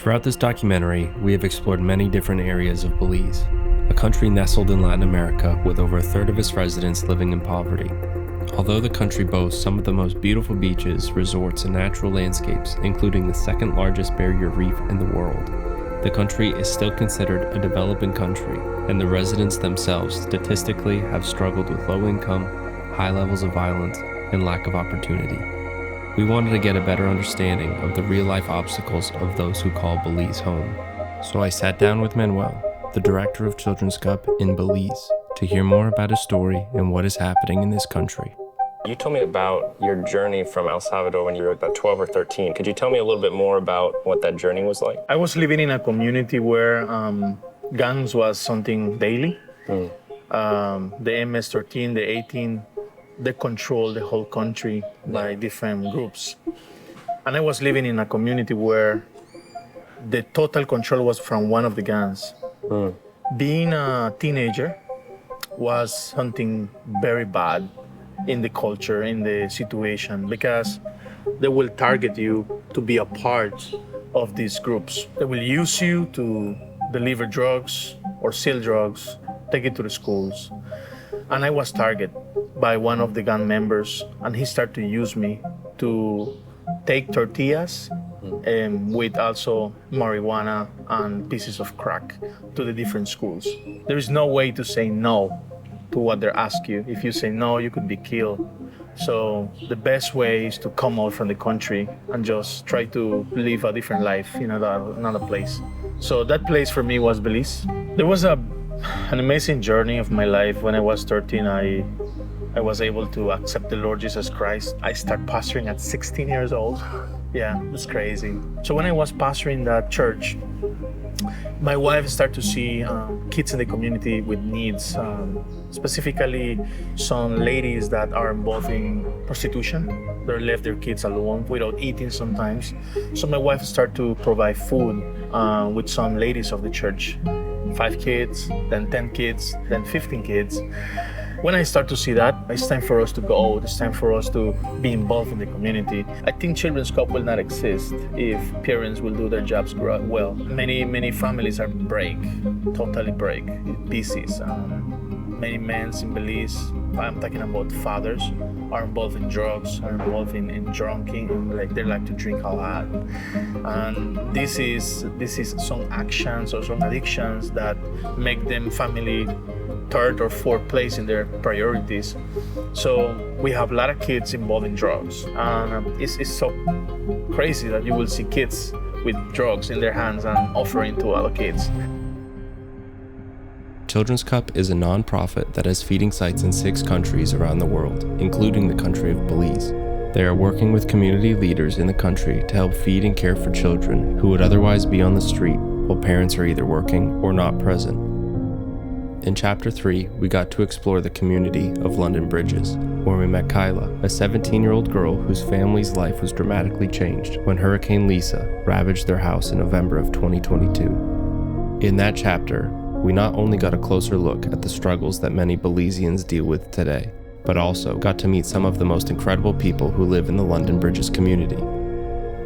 Throughout this documentary, we have explored many different areas of Belize, a country nestled in Latin America with over a third of its residents living in poverty. Although the country boasts some of the most beautiful beaches, resorts, and natural landscapes, including the second largest barrier reef in the world, the country is still considered a developing country, and the residents themselves statistically have struggled with low income, high levels of violence, and lack of opportunity. We wanted to get a better understanding of the real-life obstacles of those who call Belize home. So I sat down with Manuel, the director of Children's Cup in Belize, to hear more about his story and what is happening in this country. You told me about your journey from El Salvador when you were about 12 or 13. Could you tell me a little bit more about what that journey was like? I was living in a community where guns was something daily. The MS-13, the 18, they control the whole country by different groups. And I was living in a community where the total control was from one of the gangs. Being a teenager was something very bad in the culture, in the situation, because they will target you to be a part of these groups. They will use you to deliver drugs or sell drugs, take it to the schools. And I was targeted by one of the gang members, and he started to use me to take tortillas with also marijuana and pieces of crack to the different schools. There is no way to say no to what they ask you. If you say no, you could be killed. So the best way is to come out from the country and just try to live a different life in another place. So that place for me was Belize. There was an amazing journey of my life. When I was 13, I was able to accept the Lord Jesus Christ. I started pastoring at 16 years old. Yeah, it's crazy. So when I was pastoring that church, my wife started to see kids in the community with needs, specifically some ladies that are involved in prostitution. They left their kids alone without eating sometimes. So my wife started to provide food with some ladies of the church. 5 kids, then 10 kids, then 15 kids. When I start to see that, it's time for us to go out, it's time for us to be involved in the community. I think Children's Cup will not exist if parents will do their jobs well. Many families are totally break, pieces. Many men in Belize, I'm talking about fathers, are involved in drugs, are involved in drinking, and they like to drink a lot. And this is some actions or some addictions that make them family third or fourth place in their priorities. So we have a lot of kids involved in drugs, and it's so crazy that you will see kids with drugs in their hands and offering to other kids. Children's Cup is a non-profit that has feeding sites in 6 countries around the world, including the country of Belize. They are working with community leaders in the country to help feed and care for children who would otherwise be on the street while parents are either working or not present. In Chapter 3, we got to explore the community of London Bridges, where we met Kyla, a 17-year-old girl whose family's life was dramatically changed when Hurricane Lisa ravaged their house in November of 2022. In that chapter, we not only got a closer look at the struggles that many Belizeans deal with today, but also got to meet some of the most incredible people who live in the London Bridges community.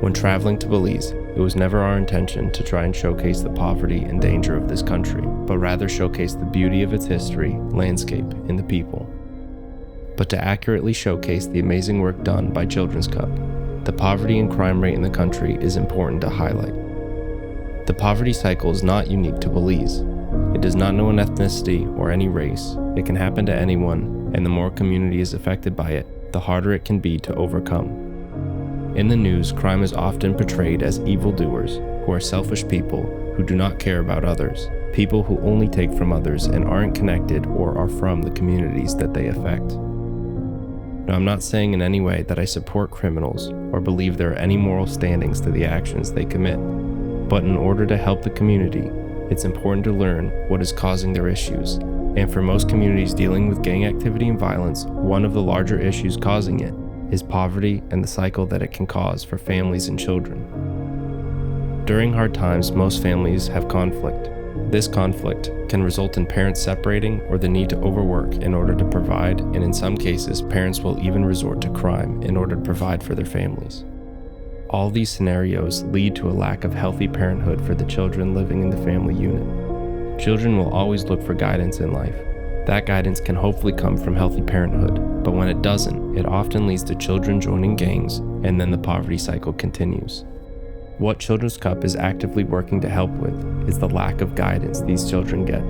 When traveling to Belize, it was never our intention to try and showcase the poverty and danger of this country, but rather showcase the beauty of its history, landscape, and the people. But to accurately showcase the amazing work done by Children's Cup, the poverty and crime rate in the country is important to highlight. The poverty cycle is not unique to Belize. It does not know an ethnicity or any race. It can happen to anyone, and the more community is affected by it, the harder it can be to overcome. In the news, crime is often portrayed as evildoers, who are selfish people who do not care about others, people who only take from others and aren't connected or are from the communities that they affect. Now, I'm not saying in any way that I support criminals or believe there are any moral standings to the actions they commit, but in order to help the community, it's important to learn what is causing their issues. And for most communities dealing with gang activity and violence, one of the larger issues causing it is poverty and the cycle that it can cause for families and children. During hard times, most families have conflict. This conflict can result in parents separating or the need to overwork in order to provide, and in some cases, parents will even resort to crime in order to provide for their families. All these scenarios lead to a lack of healthy parenthood for the children living in the family unit. Children will always look for guidance in life. That guidance can hopefully come from healthy parenthood, but when it doesn't, it often leads to children joining gangs, and then the poverty cycle continues. What Children's Cup is actively working to help with is the lack of guidance these children get.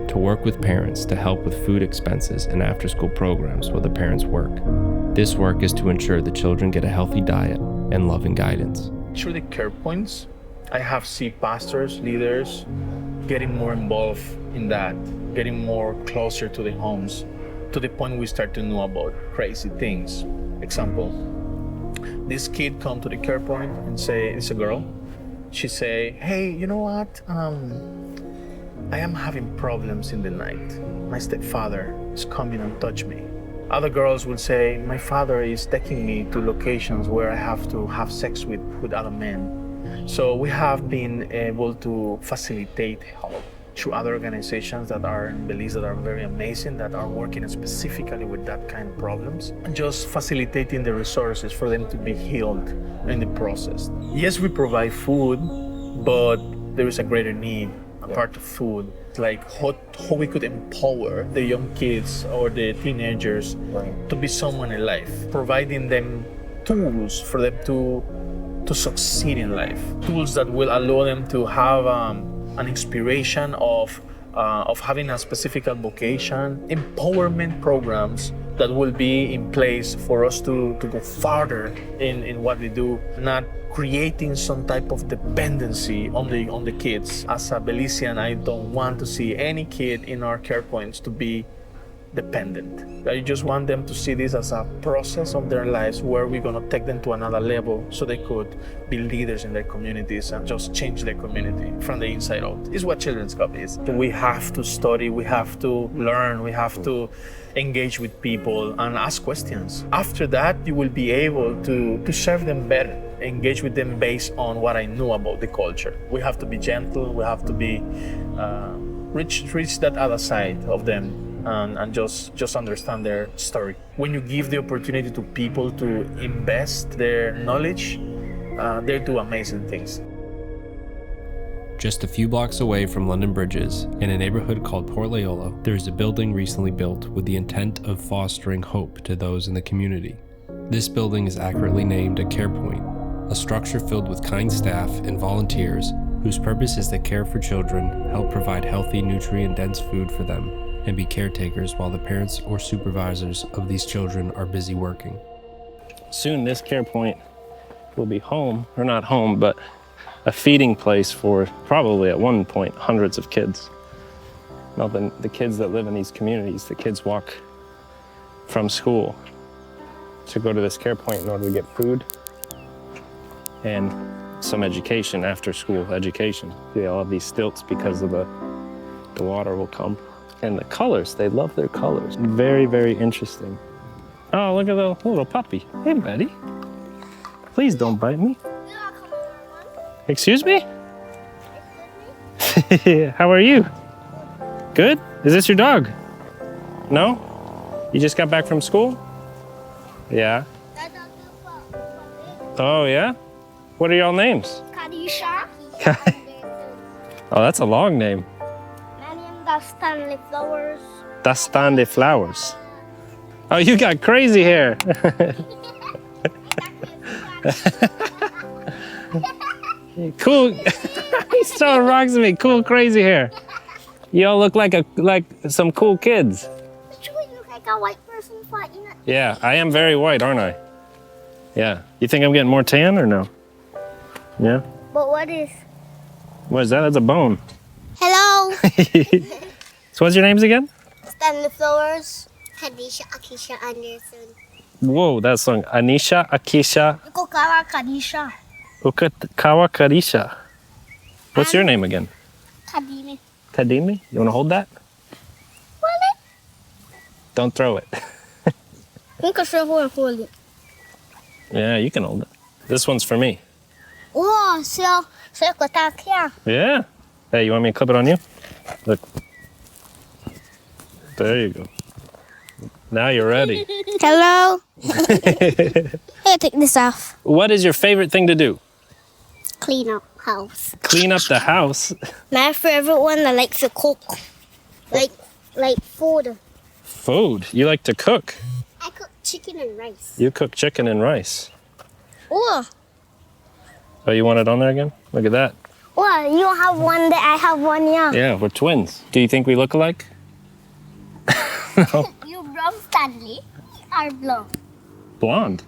To work with parents to help with food expenses and after-school programs while the parents work. This work is to ensure the children get a healthy diet and loving guidance. Through the care points, I have seen pastors, leaders, getting more involved in that, getting more closer to the homes, to the point we start to know about crazy things. Example, this kid come to the care point and say, it's a girl, she say, hey, you know what? I am having problems in the night. My stepfather is coming and touch me. Other girls will say, my father is taking me to locations where I have to have sex with other men. So we have been able to facilitate help through other organizations that are in Belize that are very amazing, that are working specifically with that kind of problems, and just facilitating the resources for them to be healed in the process. Yes, we provide food, but there is a greater need apart of food, like how we could empower the young kids or the teenagers to be someone in life, providing them tools for them to succeed in life, tools that will allow them to have an inspiration of having a specific vocation, empowerment programs that will be in place for us to go farther in what we do, not creating some type of dependency on the kids. As a Belizean, I don't want to see any kid in our care points to be dependent. I just want them to see this as a process of their lives where we're going to take them to another level so they could be leaders in their communities and just change their community from the inside out. It's what Children's Cup is. We have to study, we have to learn, we have to engage with people and ask questions. After that, you will be able to serve them better, engage with them based on what I know about the culture. We have to be gentle, we have to be reach that other side of them. And just understand their story. When you give the opportunity to people to invest their knowledge, they do amazing things. Just a few blocks away from London Bridges, in a neighborhood called Port Layola, there is a building recently built with the intent of fostering hope to those in the community. This building is accurately named a Care Point, a structure filled with kind staff and volunteers whose purpose is to care for children, help provide healthy, nutrient-dense food for them, and be caretakers while the parents or supervisors of these children are busy working. Soon this care point will be home, or not home, but a feeding place for probably at one point hundreds of kids. Now the kids that live in these communities, the kids walk from school to go to this care point in order to get food and some education, after school education. They all have these stilts because of the water will come. And the colors, they love their colors. Very, very interesting. Oh, look at the little puppy. Hey, buddy. Please don't bite me. Excuse me? How are you? Good? Is this your dog? No? You just got back from school? Yeah. Oh, yeah? What are y'all names? Kadisha. Oh, that's a long name. Dastan the flowers. Dastan de Flowers. Oh, you got crazy hair. Cool. He's throwing rocks at me. Cool, crazy hair. Y'all look like some cool kids. You look like a white person fighting it. Yeah, I am very white, aren't I? Yeah. You think I'm getting more tan or no? Yeah. But what is? What is that? That's a bone. Hello. So what's your names again? Stanley Flowers. Kadisha Akisha Anderson. Whoa, that song. Anisha, Akisha, Ukokawa Kadisha. Ukakawa Karisha. What's your name again? Kadimi. Kadimi? You want to hold that? What? Don't throw it. Hold it. Yeah, you can hold it. This one's for me. Oh, so here. Yeah. Hey, you want me to clip it on you? Look. There you go. Now you're ready. Hello. Here, take this off. What is your favorite thing to do? Clean up house. Clean up the house. My favorite one, I like to cook. Like food. Food. You like to cook. I cook chicken and rice. You cook chicken and rice. Oh, Oh, you want it on there again? Look at that. well, you have one that I have one, yeah. Yeah, we're twins. Do you think we look alike? No. You brown, Stanley. Are blonde. Blonde.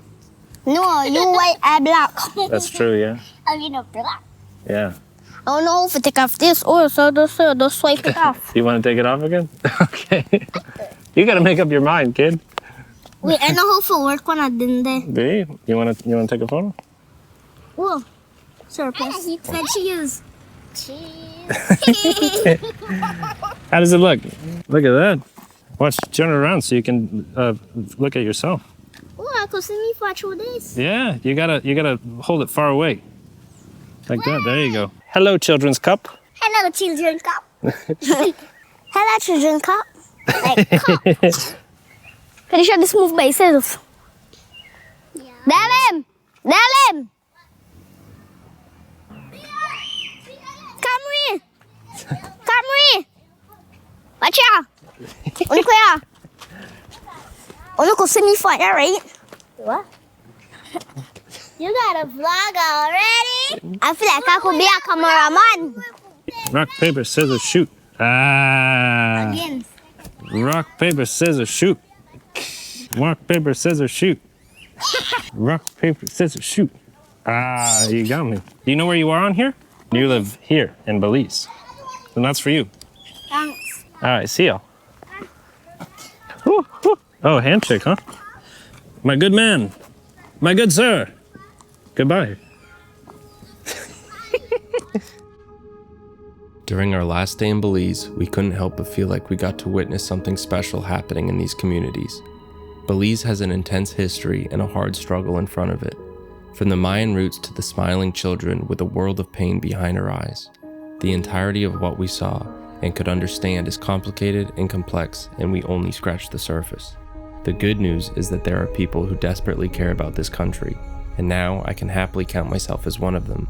No, you white, I black. That's true, yeah. I mean, black. Yeah. I don't know if I take off this or so just swipe it off. You want to take it off again? Okay. You got to make up your mind, kid. Wait, I know how to work when I didn't there. Do you? You want to take a photo? Whoa. Surplus. Said cheese. How does it look? Look at that. Watch, turn it around so you can look at yourself. Oh, I could see me for 2 days. Yeah, you gotta hold it far away. Like that. There you go. Hello, children's cup. Hello, children cup. Hello, children cup. Like cup. Can you show this move by itself? Yeah. Dalim! Dalim! Come here! Come here! Watch out! Ano kuya? Ano ko send me fire, right? What? You got a vlog already? I feel like I could be a cameraman. Rock, paper, scissors, shoot. Ah. Again. Rock, paper, scissors, shoot. Rock, paper, scissors, shoot. Rock, paper, scissors, shoot. Ah, you got me. Do you know where you are on here? You live here in Belize. And that's for you. Thanks. All right, see y'all. Woo, woo. Oh, handshake, huh? My good man. My good sir. Goodbye. During our last day in Belize, we couldn't help but feel like we got to witness something special happening in these communities. Belize has an intense history and a hard struggle in front of it. From the Mayan roots to the smiling children with a world of pain behind our eyes. The entirety of what we saw and could understand is complicated and complex, and we only scratched the surface. The good news is that there are people who desperately care about this country, and now I can happily count myself as one of them.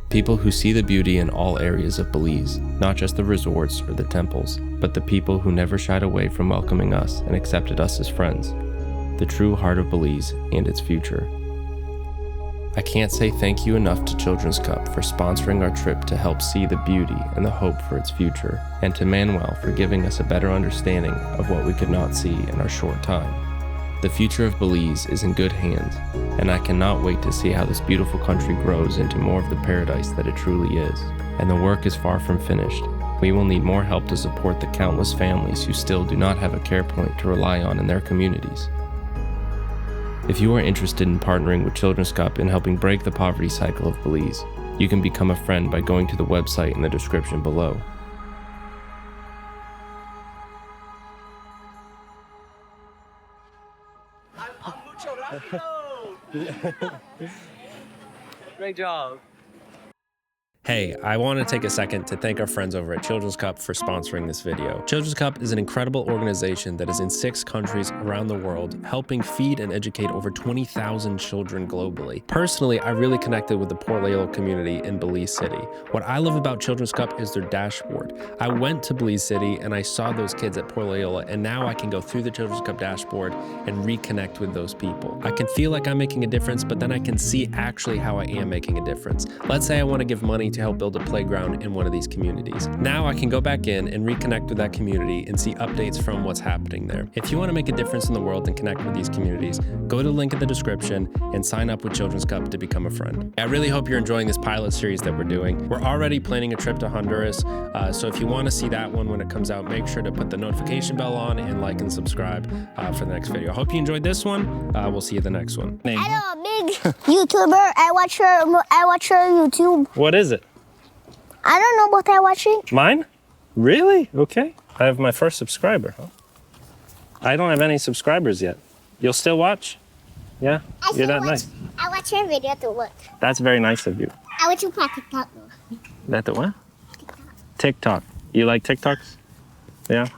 People who see the beauty in all areas of Belize, not just the resorts or the temples, but the people who never shied away from welcoming us and accepted us as friends. The true heart of Belize and its future. I can't say thank you enough to Children's Cup for sponsoring our trip to help see the beauty and the hope for its future, and to Manuel for giving us a better understanding of what we could not see in our short time. The future of Belize is in good hands, and I cannot wait to see how this beautiful country grows into more of the paradise that it truly is. And the work is far from finished. We will need more help to support the countless families who still do not have a care point to rely on in their communities. If you are interested in partnering with Children's Cup in helping break the poverty cycle of Belize, you can become a friend by going to the website in the description below. Great job. Hey, I want to take a second to thank our friends over at Children's Cup for sponsoring this video. Children's Cup is an incredible organization that is in 6 countries around the world, helping feed and educate over 20,000 children globally. Personally, I really connected with the Port Layola community in Belize City. What I love about Children's Cup is their dashboard. I went to Belize City and I saw those kids at Port Layola, and now I can go through the Children's Cup dashboard and reconnect with those people. I can feel like I'm making a difference, but then I can see actually how I am making a difference. Let's say I want to give money to help build a playground in one of these communities. Now I can go back in and reconnect with that community and see updates from what's happening there. If you want to make a difference in the world and connect with these communities, go to the link in the description and sign up with Children's Cup to become a friend. I really hope you're enjoying this pilot series that we're doing. We're already planning a trip to Honduras, so if you want to see that one when it comes out, make sure to put the notification bell on and like and subscribe for the next video. I hope you enjoyed this one. We'll see you the next one. Name. I'm a big YouTuber. I watch your YouTube. What is it? I don't know what I watch it. Mine? Really? Okay. I have my first subscriber, huh? I don't have any subscribers yet. You'll still watch? Yeah? You're that nice. I watch your video to work. That's very nice of you. I watch you play TikTok. That the what? TikTok. You like TikToks? Yeah?